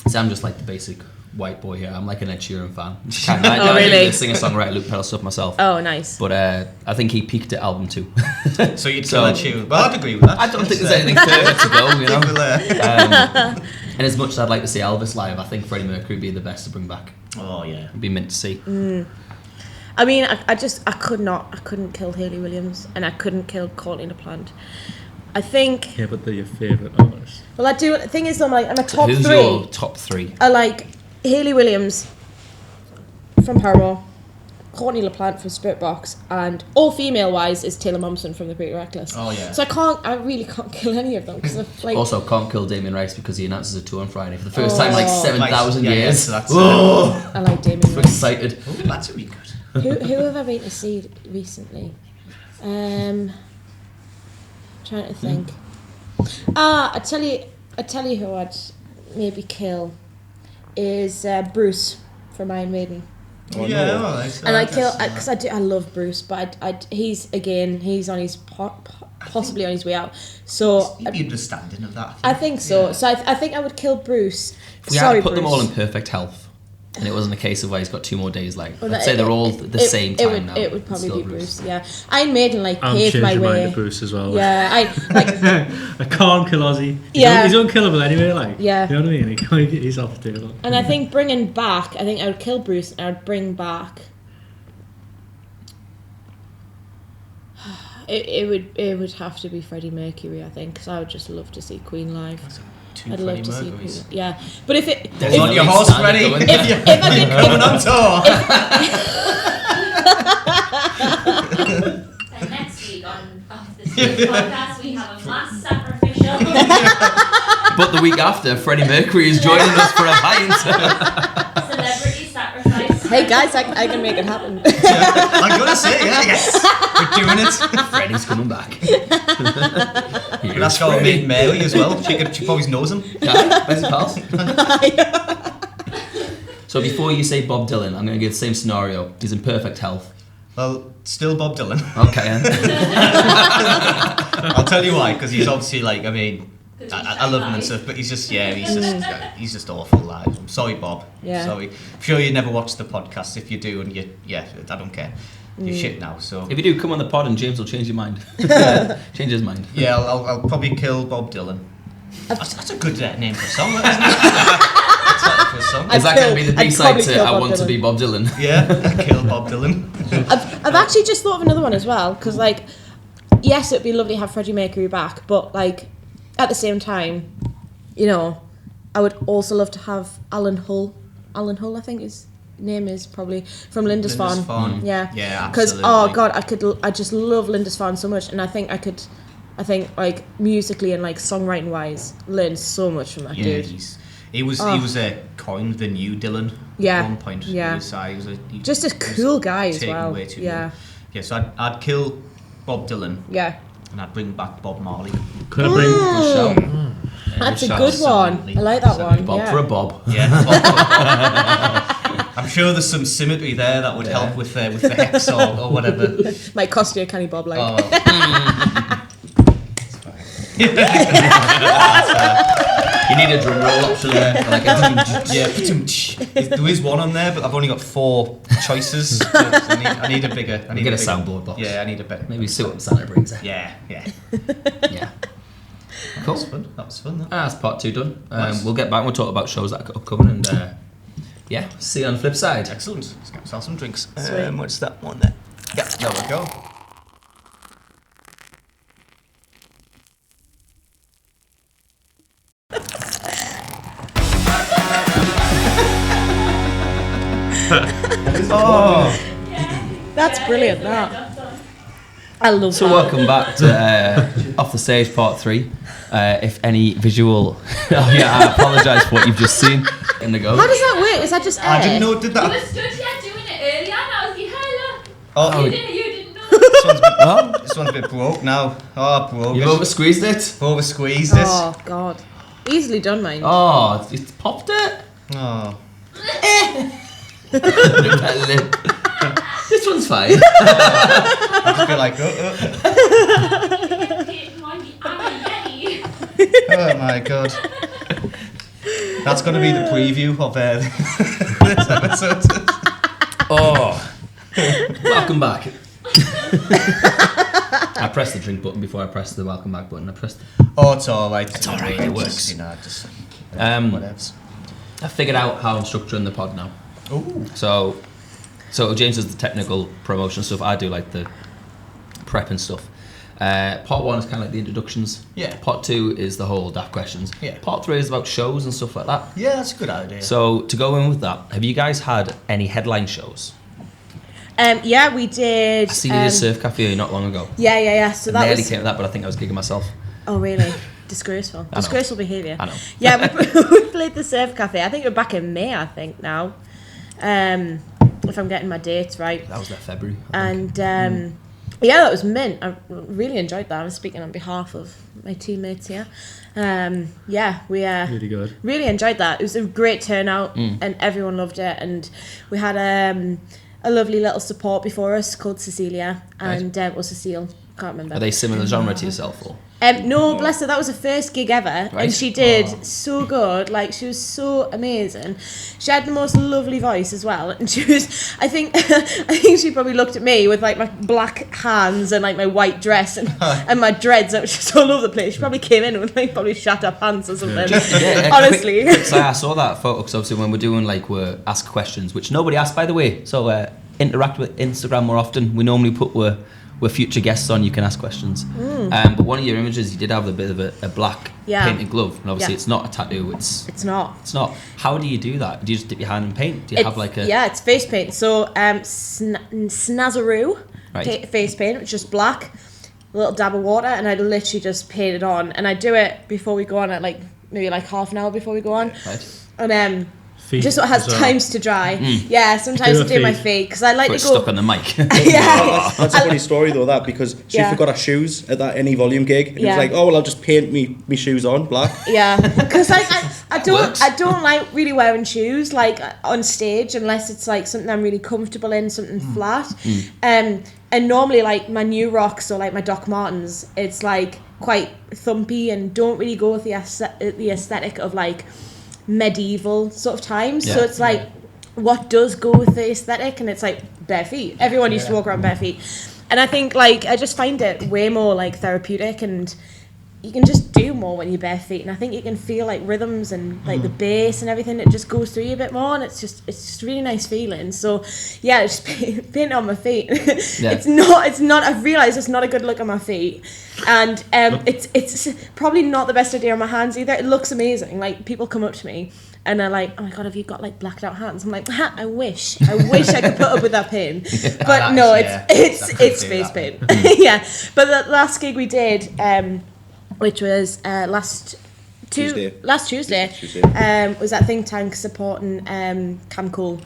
See, I'm just like the basic white boy here. I'm like an Ed Sheeran fan. I really? do singer-songwriter loop pedal stuff myself. Oh, nice. But I think he peaked at album 2. So you'd kill Ed Sheeran. Well, I'd agree with that. I don't think there's anything further to go, you know. And as much as I'd like to see Elvis live, I think Freddie Mercury would be the best to bring back. Oh yeah. It'd be mint to see. I mean, I couldn't kill Hayley Williams, and I couldn't kill Courtney LaPlante. I think. Yeah, but they're your favourite artists. Well, I do. The thing is, I'm a top Who's 3. your top 3? I like Hayley Williams from Paramore, Courtney LaPlante from Spirit Box, and all female wise is Taylor Momsen from The Pretty Reckless. Oh yeah. So I really can't kill any of them because like. Also, can't kill Damien Rice because he announces a tour on Friday for the first time in like 7,000 Yeah, years. so that's, I like Damien I'm Rice. excited. oh, that's really good. Who have I been to see recently? Trying to think. I tell you who I'd maybe kill is Bruce from Iron Maiden. Oh, Yeah, no. well, that's, And I kill because I love Bruce, but he's on his possibly on his way out. So You'd be understanding of that. I think so. Yeah. So I think I would kill Bruce. If we had to put them all in perfect health, and it wasn't a case of where he's got 2 more days, like, I'd say they're all the same time now. It would probably Still be Bruce, yeah. Iron Maiden, like, I'm paved changing my mine way. to Bruce as well. Yeah, I can't kill Ozzy. Yeah. He's unkillable anyway, like. Yeah. You know what I mean? He's off the table. and I think bringing back, I think I would kill Bruce and I would bring back. It would have to be Freddie Mercury, I think, because I would just love to see Queen live. I'd love to see Queen. Yeah, but if it. You want your horse ready? If I did, Coming on tour. And next week on Off the Street podcast, we have a mass sacrificial. But the week after, Freddie Mercury is joining us for a pint. Celebrity sacrifice. Hey guys, I can make it happen. I'm gonna say, yes, we're doing it. Freddie's coming back. And that's how I made Mary as well. She probably knows him. Yeah, where's his pals? So before you say Bob Dylan, I'm going to give the same scenario. He's in perfect health. Well, still Bob Dylan. Okay. I'll tell you why, because he's obviously like, I mean, I love him and stuff, but he's just awful, lad. I'm sorry, Bob. Yeah. Sorry. I'm sure you never watch the podcast. If you do, and I don't care. You're shit now. So If you do, come on the pod and James will change your mind. Change his mind. yeah, I'll probably kill Bob Dylan. That's a good name for a song, isn't it? For a song. Is that going to be the I'd B-side probably to kill I Bob Want to Dylan. Be Bob Dylan? Yeah, kill Bob Dylan. I've actually just thought of another one as well, because like, yes, it'd be lovely to have Freddie Mercury back, but like, at the same time, you know, I would also love to have Alan Hull. Alan Hull, I think his name is probably from Lindisfarne. Yeah. Yeah, Because absolutely. oh god, I just love Lindisfarne so much, and I think like musically and like songwriting wise, learn so much from that Yeah, dude. he was coined the new Dylan Yeah, at one point. yeah. He Just a cool guy as taken well. way too Yeah, long. Yeah, so I'd kill Bob Dylan yeah. and I'd bring back Bob Marley. Could I bring. Good shout. That's a shout. good one. Absolutely. I like that one. Bob yeah. for a Bob. Yeah. I'm sure there's some symmetry there that would help with the hex or whatever. Might cost you a canny bob, like. Oh, You need a drum roll option there. Like yeah, there is one on there, but I've only got 4 choices. So I need a bigger. I need get a bigger soundboard box. Yeah, I need a better. Maybe see what Santa brings it. Yeah. Yeah. Cool. That was fun. That's part 2 done. Nice. We'll get back and we'll talk about shows that are upcoming and yeah, see you on the flip side. Excellent. Let's get ourselves some drinks. Sweet. What's that one there? Yeah, there we go. Oh, That's brilliant, that. I love So that. welcome back to Off the Stage Part 3. If any visual... Oh yeah, I apologise for what you've just seen in the go. How does that work? Is that just air? I didn't know it did You were that. stood here doing it earlier, and I was like, hey, look. Oh, You didn't know. this one's a bit broke now. Oh, broke. You've over-squeezed it? Over-squeezed it. Oh, God. Easily done, mine. Oh, it's popped it. Oh. This one's fine. I just feel like, It might be Annie. oh my god. That's going to be the preview of this episode. Oh. Welcome back. I pressed the drink button before I pressed the welcome back button. I pressed... Oh, it's alright. It's alright, it works. You know, just... whatevs. I figured out how I'm structuring the pod now. Ooh. So James does the technical promotion stuff. I do like the prep and stuff. Part 1 is kind of like the introductions. Yeah. Part 2 is the whole daft questions. Yeah. Part 3 is about shows and stuff like that. Yeah, that's a good idea. So to go in with that, have you guys had any headline shows? Yeah, we did. I seen you did Surf Cafe not long ago. Yeah. So I that nearly was... came to that, but I think I was gigging myself. Oh, really? Disgraceful. I know. Disgraceful behaviour. I know. Yeah, we played the Surf Cafe. I think we're back in May, I think, now. If I'm getting my dates right. That was there February. I think. And yeah, that was mint. I really enjoyed that. I'm speaking on behalf of my teammates here. Yeah, we Really good. really enjoyed that. It was a great turnout and everyone loved it. And we had a lovely little support before us called Cecilia and or Cecile. Can't remember. Are they similar genre to yourself or? No, bless her, that was her first gig ever, and she did so good. Like, she was so amazing. She had the most lovely voice as well, and she was. I think she probably looked at me with like my black hands and like my white dress and my dreads that was just all over the place. She probably came in with like probably shat her pants or something. Yeah, honestly. So I saw that photo because obviously when we're doing we're ask questions, which nobody asked by the way. So interact with Instagram more often. We normally put we're future guests on, you can ask questions. But one of your images, you did have a bit of a black painted glove, and obviously it's not a tattoo. It's not. How do you do that? Do you just dip your hand in paint? Do you have like a? Yeah, it's face paint. So Snazaroo face paint, which is just black, a little dab of water, and I literally just paint it on. And I do it before we go on at maybe half an hour before we go on. Right. And Feet just so it has as well. times to dry. Yeah, sometimes I do my feet because I like Put to go. stuck on the mic. Yeah. That's a funny story though, that, because she forgot her shoes at that any volume gig, and it was like, oh well, I'll just paint me shoes on black. Yeah, because I Works. don't like really wearing shoes on stage unless it's something I'm really comfortable in, something flat. And normally my new rocks or my Doc Martens, it's quite thumpy and don't really go with the aesthetic of medieval sort of times. So it's what does go with the aesthetic, and it's bare feet. Everyone used to walk around bare feet, and I think I just find it way more therapeutic, and you can just do more when you're bare feet, and I think you can feel rhythms and the bass and everything. It just goes through you a bit more, and it's just a really nice feeling. So yeah, just paint it on my feet. It's not I've realised it's not a good look on my feet, and it's probably not the best idea on my hands either. It looks amazing. People come up to me and they're like, oh my god, have you got blacked out hands? I'm like, I wish I could put up with that pain. But no, it's face paint. Yeah. But the last gig we did, which was last Tuesday, was that Think Tank supporting Cam Cool.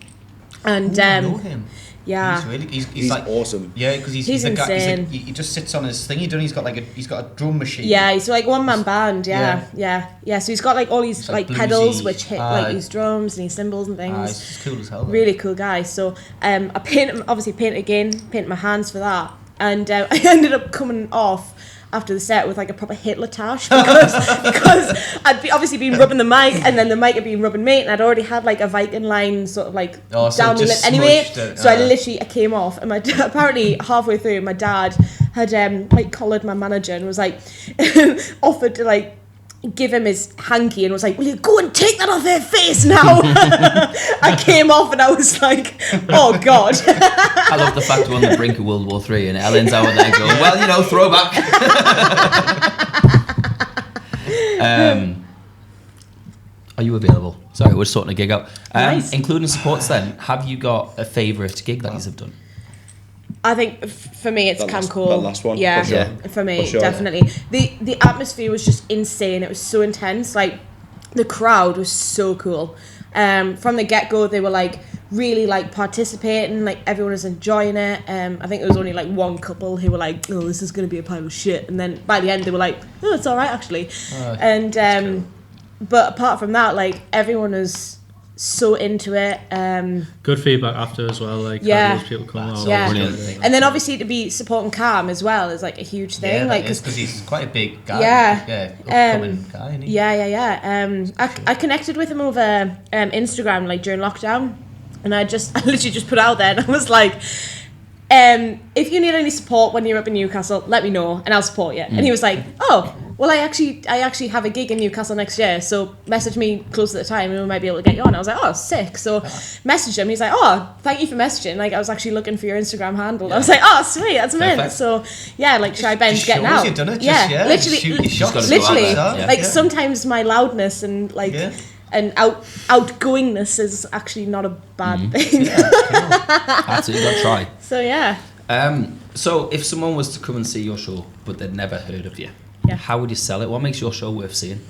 And I know him. Yeah, he's awesome. Yeah, because he's the guy. He just sits on his thing. He's got a drum machine. Yeah, he's one man band. Yeah. So he's got all these pedals which hit his drums and his cymbals and things. He's cool as hell. Though. Really cool guy. So I painted my hands for that, and I ended up coming off after the set with a proper Hitler tash because I'd obviously been rubbing the mic, and then the mic had been rubbing me, and I'd already had a Viking line sort of down the lip anyway. So I came off, and apparently halfway through my dad had collared my manager and was offered to give him his hanky and was will you go and take that off their face now? I came off and I was oh god. I love the fact we're on the brink of World War III and Ellen's out there going, well, throwback. Are you available? Sorry, we're sorting a gig out. Nice. Including supports then, have you got a favourite gig that you've done? I think for me it's Cam Cole. That last one, yeah, for sure. For me, For sure. definitely. The atmosphere was just insane. It was so intense. Like the crowd was so cool. From the get go, they were like really like participating. Like everyone was enjoying it. I think there was only like one couple who were like, "Oh, this is going to be a pile of shit," and then by the end they were like, "Oh, it's all right actually." But apart from that, like everyone was so into it. Good feedback after as well. Like Yeah. those people come out. Yeah. Brilliant. And then obviously to be supporting Cam as well is like a huge thing. Like because he's quite a big guy. Yeah. Upcoming guy. Isn't he? Yeah. I connected with him over Instagram like during lockdown, and I literally just put out there and I was like, if you need any support when you're up in Newcastle, let me know and I'll support you. And he was like, oh, well, I actually have a gig in Newcastle next year, so message me close to the time and we might be able to get you on. I was like, oh, sick. So messaged him. He's like, oh, thank you for messaging. Like I was actually looking for your Instagram handle. Yeah. I was like, oh, sweet, that's mint. So yeah, like Shy Ben's getting out. You've done it. Literally, shoot your shots. literally. Yeah. Like sometimes my loudness and like and outgoingness is actually not a bad thing. Absolutely, got to try. So yeah. So if someone was to come and see your show but they'd never heard of you, how would you sell it? What makes your show worth seeing?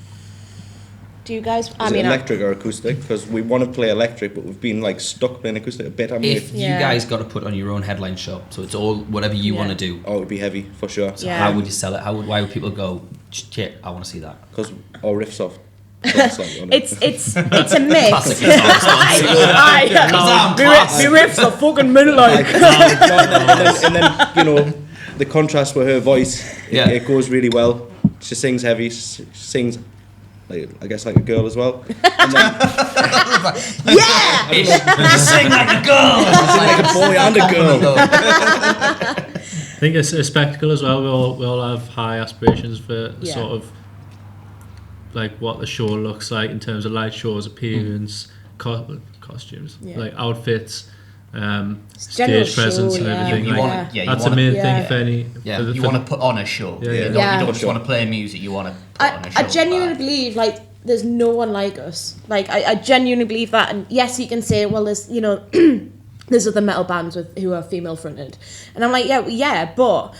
Do you guys? Is it electric or acoustic? Because we want to play electric, but we've been like stuck playing acoustic a bit. If you guys got to put on your own headline show, so it's all whatever you want to do. Oh, it would be heavy for sure. So how would you sell it? Why would people go? Shit, I want to see that. Because our riffs off. It's a mix. The riffs are fucking middle like. and then you know the contrast with her voice. It goes really well. She sings heavy. She sings like I guess like a girl as well. And then, You sing like a girl. like a boy and a girl. I think it's a spectacle as well. We all have high aspirations for sort of like what the show looks like in terms of light shows, appearance, costumes, like outfits, stage presence and everything. That's the main thing for any. You want to put on a show. You don't just want to play music. You want to put on a show. I genuinely believe like there's no one like us. Like I genuinely believe that. And yes, you can say, well, there's there's other metal bands who are female fronted, and I'm like, yeah, but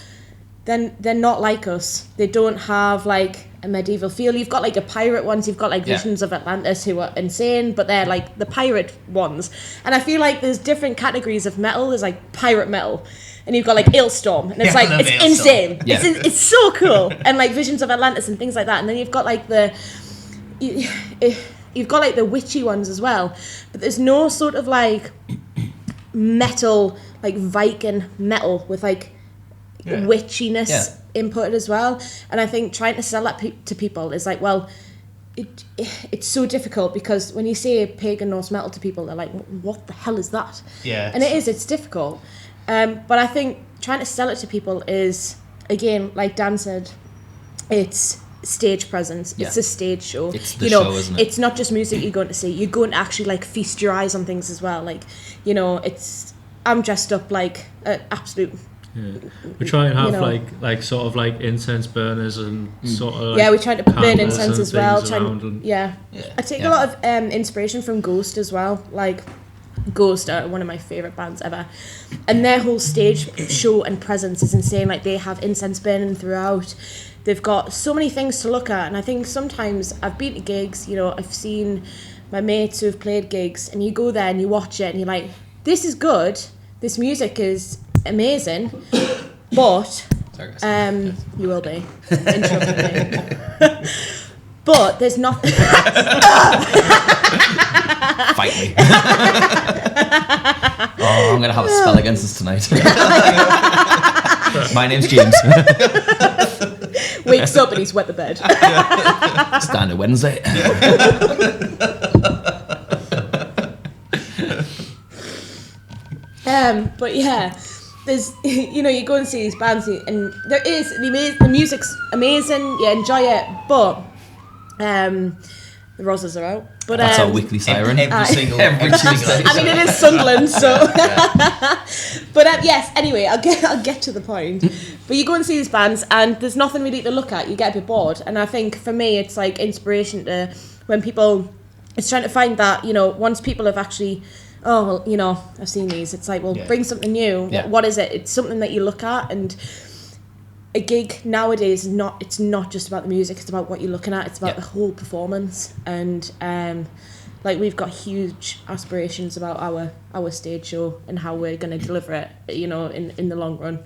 then they're not like us. They don't have like a medieval feel. You've got like a pirate ones, you've got like Visions of Atlantis who are insane, but they're like the pirate ones. And I feel like there's different categories of metal. There's like pirate metal, and you've got like Ailstorm, and it's like it's insane. It's so cool, and like Visions of Atlantis and things like that. And then you've got like you've got like the witchy ones as well, but there's no sort of like metal, like Viking metal with like witchiness inputted as well. And I think trying to sell that to people is like, well, it's so difficult because when you say pagan Norse metal to people, they're like, what the hell is that? And it's difficult. But I think trying to sell it to people is, again, like Dan said, it's stage presence. It's a stage show. It's the show, isn't it? It's not just music you're going to see. You're going to actually like feast your eyes on things as well. Like, I'm dressed up like an absolute. We try and have like sort of like incense burners and sort of like we try to burn incense as well. I take a lot of inspiration from Ghost as well. Like Ghost are one of my favourite bands ever, and their whole stage show and presence is insane. Like they have incense burning throughout. They've got so many things to look at, and I think sometimes I've been to gigs, I've seen my mates who've played gigs, and you go there and you watch it and you're like, this is good, this music is amazing, but you will be interrupting me. But there's nothing. Fight me. I'm gonna have a spell against us tonight. My name's James. Wakes up and he's wet the bed. Standard Wednesday. But yeah, there's you go and see these bands and there is the music's amazing, you enjoy it, but the roses are out. But that's our weekly siren. Every single Tuesday. I mean, it is Sunderland, so. But yes. Anyway, I'll get to the point. But you go and see these bands, and there's nothing really to look at. You get a bit bored, and I think for me, it's like inspiration to when people. It's trying to find that once people have actually oh, well, you know, I've seen these. It's like, well, bring something new. Yeah. What is it? It's something that you look at, and a gig nowadays it's not just about the music. It's about what you're looking at. It's about the whole performance, and like we've got huge aspirations about our stage show and how we're going to deliver it, you know, in the long run,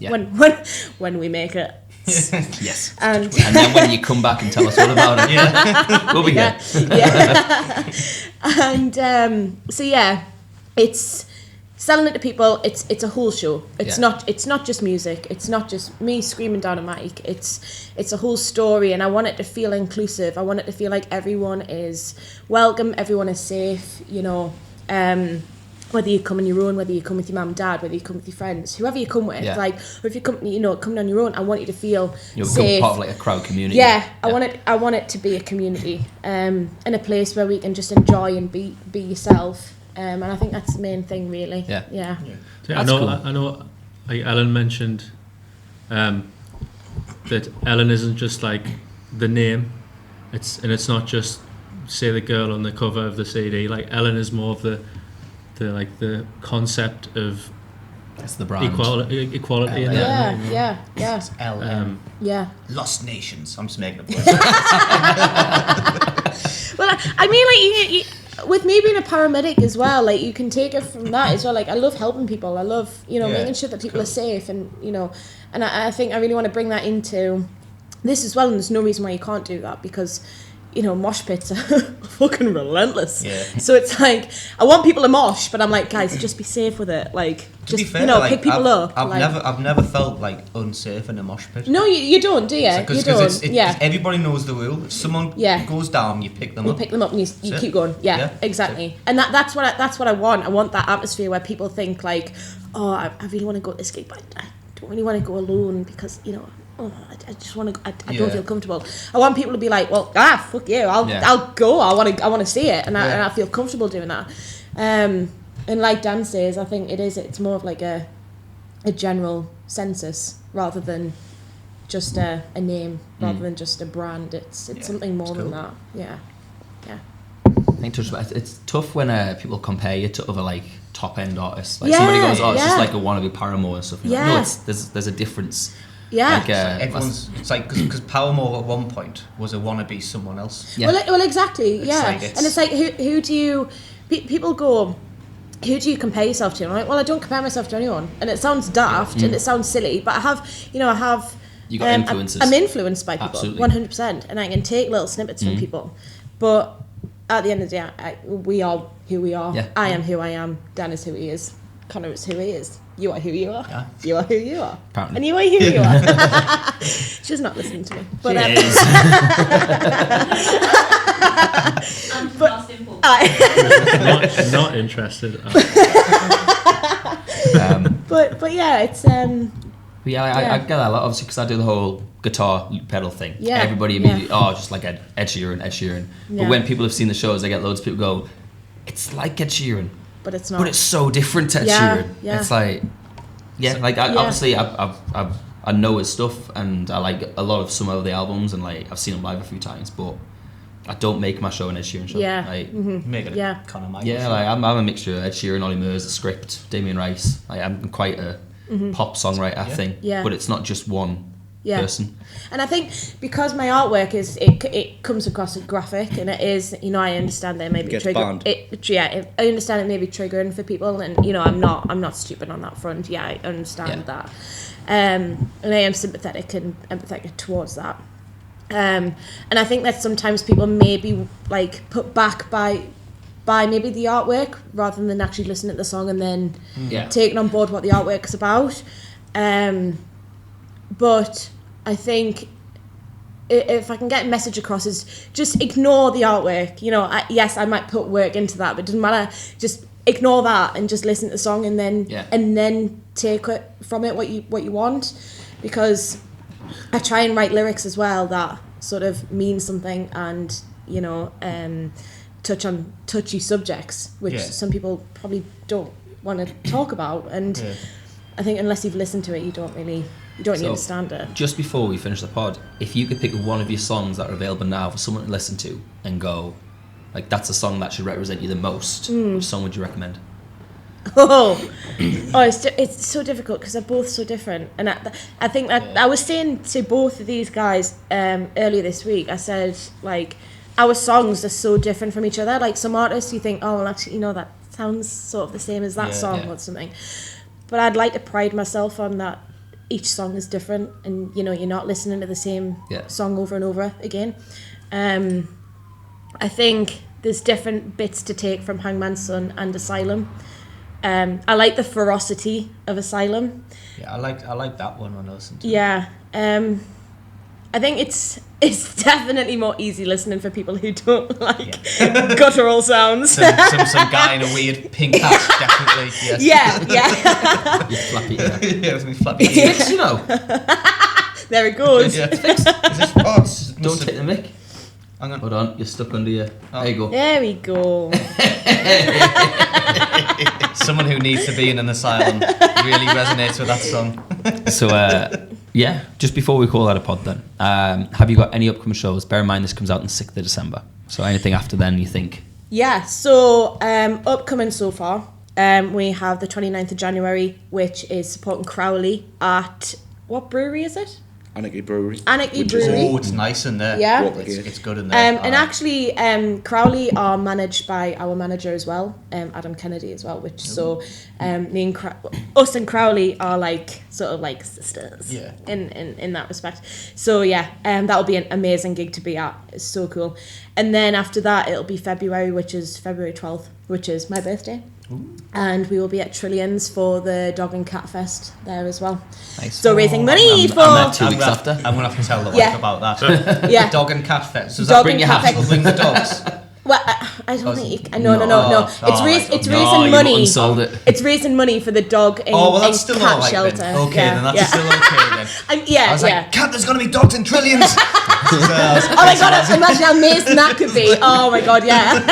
when we make it. Yes. And then when you come back and tell us all about it, we'll be here. Yeah. And so it's selling it to people. It's a whole show. It's not just music. It's not just me screaming down a mic. It's a whole story, and I want it to feel inclusive. I want it to feel like everyone is welcome, everyone is safe, you know. Whether you come on your own, whether you come with your mum and dad, whether you come with your friends, whoever you come with, like, or if you come, you know, coming on your own, I want you to feel safe. Part of like a crowd community. I want it to be a community, in a place where we can just enjoy and be yourself. And I think that's the main thing, really. Yeah, I know. Like Ellen mentioned, that Ellen isn't just like the name. It's not just say the girl on the cover of the CD. Like Ellen is more of the concept of that's the brand equality. Yeah. It's LM. Lost Nations. I'm just making up words. Well, I mean, like you, with me being a paramedic as well, like you can take it from that as well. Like I love helping people. I love, you know, making sure that people are safe, and you know, and I think I really want to bring that into this as well. And there's no reason why you can't do that, because, you know, mosh pits are fucking relentless. Yeah. So it's like, I want people to mosh, but I'm like, guys, just be safe with it. Like, just, be fair, you know, like, pick people up. I've never felt like unsafe in a mosh pit. No, you don't, do you? You don't. Everybody knows the rule. If someone goes down, you pick them up. You pick them up and you keep going. Yeah, exactly. And that's what I want. I want that atmosphere where people think like, oh, I really want to go to this gig, but I don't really want to go alone because, you know, I just want to. I don't feel comfortable. I want people to be like, well, fuck you. I'll go. I want to see it, and I feel comfortable doing that. And like Dan says, I think it's more of like a general census rather than just a name, rather than just a brand. It's something more than that. Yeah. I think it's tough when people compare you to other like top end artists. Like somebody goes, it's just like a wannabe Paramore and stuff. Like, no, there's a difference. Yeah, like, everyone's. It's like because Paramore at one point was a wannabe someone else. Yeah. Well, exactly. And it's like who do you? People go, who do you compare yourself to? And I'm like, well, I don't compare myself to anyone, and it sounds daft and it sounds silly, but I have. You got influences. I'm influenced by people, 100%, and I can take little snippets from people, but at the end of the day, we are who we are. Yeah. I am who I am. Dan is who he is. Connor is who he is. You are who you are. Yeah. You are who you are. Apparently. And you are who you are. She's not listening to me. But, not interested. But yeah, it's I get that a lot, obviously, because I do the whole guitar pedal thing. Yeah. Everybody immediately, just like Ed Sheeran. But when people have seen the shows, I get loads of people go, it's like Ed Sheeran. But it's not. But it's so different to Ed Sheeran. Yeah. It's like, obviously I know his stuff, and I like a lot of some of the albums, and like I've seen him live a few times, but I don't make my show an Ed Sheeran show. Yeah. Make it Conor Michael. Yeah, like I'm a mixture of Ed Sheeran, Ollie Murs, the script, Damien Rice. Like, I'm quite a pop songwriter thing. Yeah. But it's not just one person. And I think because my artwork is it comes across as graphic, and it is, you know, I understand that it may be triggering. I understand it may be triggering for people, and you know, I'm not stupid on that front. Yeah, I understand that. And I am sympathetic and empathetic towards that. And I think that sometimes people may be like put back by maybe the artwork rather than actually listening to the song and then taking on board what the artwork is about. But I think if I can get a message across is just ignore the artwork. You know, yes, I might put work into that, but it doesn't matter. Just ignore that and just listen to the song, and then take it from it what you want, because I try and write lyrics as well that sort of mean something, and you know, touch on touchy subjects which some people probably don't want to talk about, and I think unless you've listened to it, you don't really understand it. Just before we finish the pod, if you could pick one of your songs that are available now for someone to listen to and go, like, that's a song that should represent you the most, which song would you recommend? It's so difficult because they're both so different. And I think that I was saying to both of these guys earlier this week, I said, like, our songs are so different from each other. Like, some artists you think, oh, well, actually, that sounds sort of the same as that song or something. But I'd like to pride myself on that each song is different, and, you're not listening to the same song over and over again. I think there's different bits to take from Hangman's Son and Asylum. I like the ferocity of Asylum. Yeah, I like that one when I listen to it. Yeah. I think it's definitely more easy listening for people who don't like guttural sounds. Some guy in a weird pink hat, definitely. Yes. Yeah. Your flappy ear. Yeah, with me flappy It's ear. fixed, There it goes. Yeah. Is this, Don't take the mic. Hang on. Hold on, you're stuck under your... There you go. There we go. Someone who needs to be in an asylum really resonates with that song. So, just before we call that a pod then, have you got any upcoming shows? Bear in mind this comes out on 6th of December. So anything after then you think? Yeah, so upcoming so far, we have the 29th of January, which is supporting Crowley at... What brewery is it? Anarchy Brewery. Anarchy Brewery. Oh, it's nice in there. Yeah. It's good in there. And actually, Crowley are managed by our manager as well, Adam Kennedy as well. Me and us and Crowley are like sort of like sisters. Yeah. In that respect. So yeah, that'll be an amazing gig to be at. It's so cool. And then after that, it'll be February, which is February 12th, which is my birthday. Ooh. And we will be at Trillions for the Dog and Cat Fest there as well. Nice. So raising money for... I'm there 2 weeks after. I'm going to have to tell the wife about that. Yeah. Dog and Cat Fest. Does Dog that bring your Cat hat? Fest. Bring the dogs. Well, I don't think you can. No. It's raising you money. wouldn't sold it. It's raising money for the dog and, that's still cat all right shelter. then. Okay, then that's still okay then. I was like, Cat, there's going to be dogs in Trillions. Oh my god, imagine how amazing that could be. Oh my god, yeah.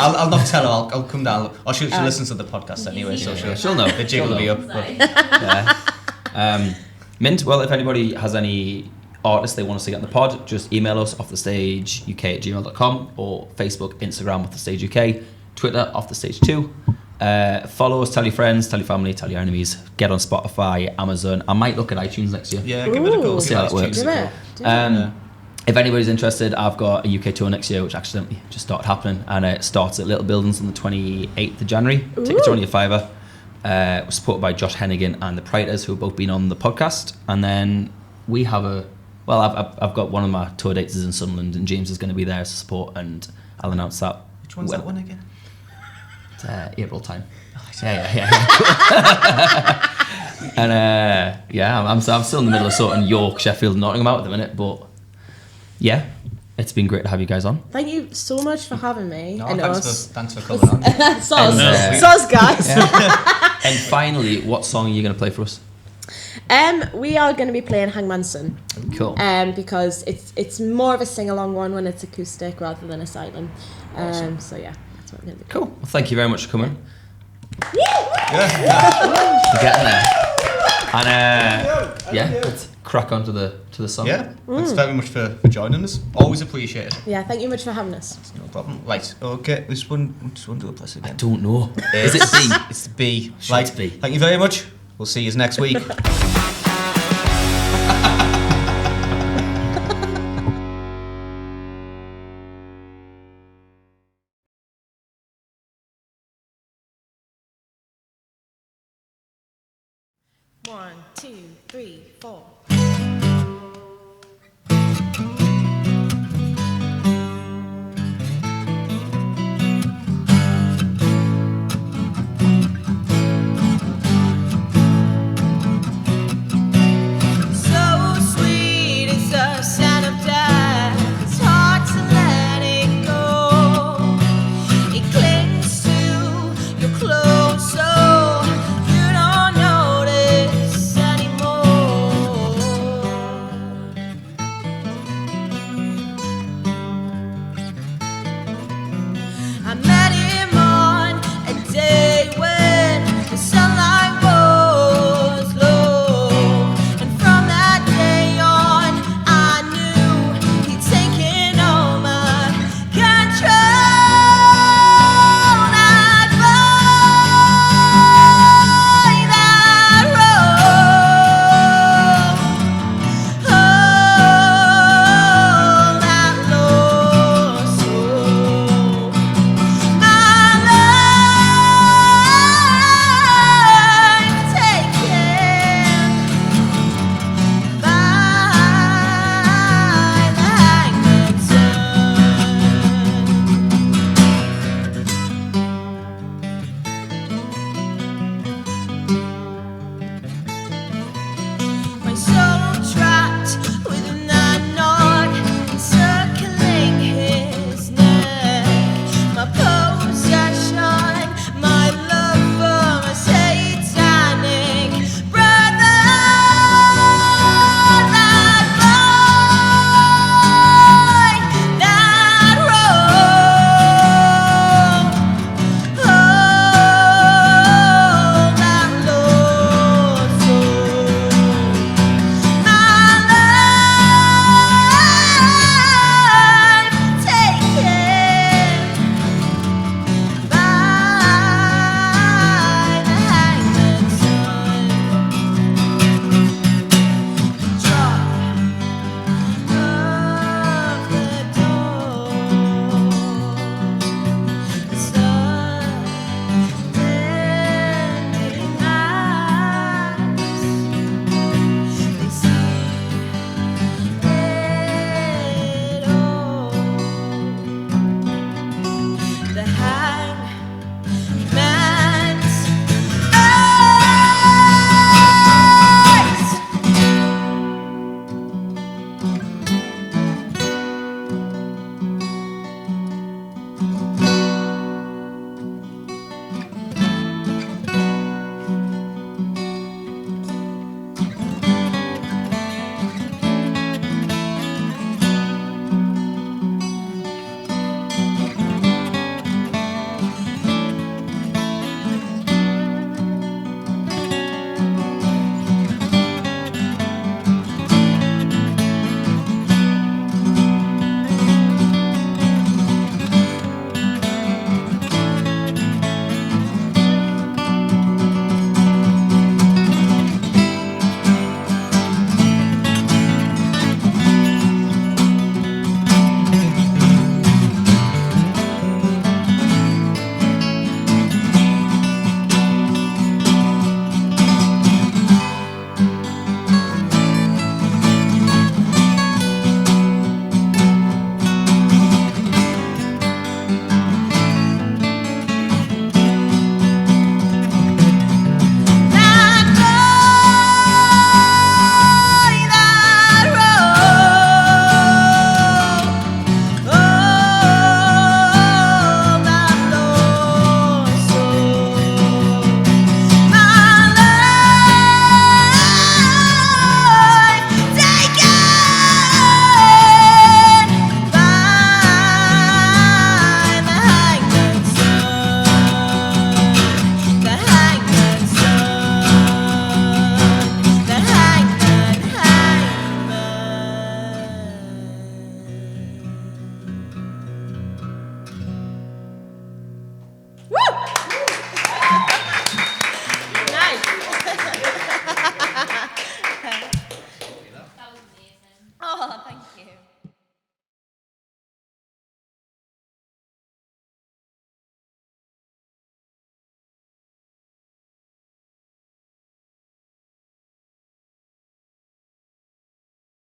I'll not tell her, I'll come down. Or she'll listen to the podcast anyway, so she'll know. The jig will be up. Mint, well, if anybody has any artists they want us to get in the pod, just email us offthestageuk@gmail.com or Facebook, Instagram, offthestageuk, Twitter, offthestage2. Follow us, tell your friends, tell your family, tell your enemies. Get on Spotify, Amazon. I might look at iTunes next year. Yeah, give it a go. We'll see how that works. If anybody's interested, I've got a UK tour next year, which accidentally just started happening, and it starts at Little Buildings on the 28th of January. Ooh. Tickets are only a £5. We're supported by Josh Hennigan and the Priters, who have both been on the podcast. And then we have I've got one of my tour dates is in Sunderland, and James is going to be there to support, and I'll announce that. Which one's that one again? It's April time. Yeah. And I'm still in the middle of sorting York, Sheffield, and Nottingham out at the minute, but yeah, it's been great to have you guys on. Thank you so much for having me. No, thanks for coming on. Soz, guys. And finally, what song are you going to play for us? We are going to be playing Hangman's Son. Cool. Because it's more of a sing-along one when it's acoustic rather than Asylum. Awesome. So yeah, that's what we're going to do. Cool. Well, thank you very much for coming. Yeah. We're getting there. And let's crack on to the song. Yeah, thanks very much for joining us. Always appreciate it. Yeah, thank you much for having us. It's no problem. Right, okay, just one do a press again. I don't know. Is it B? It's the B. Sure, it's B. Thank you very much. We'll see you next week. One, two, three, four.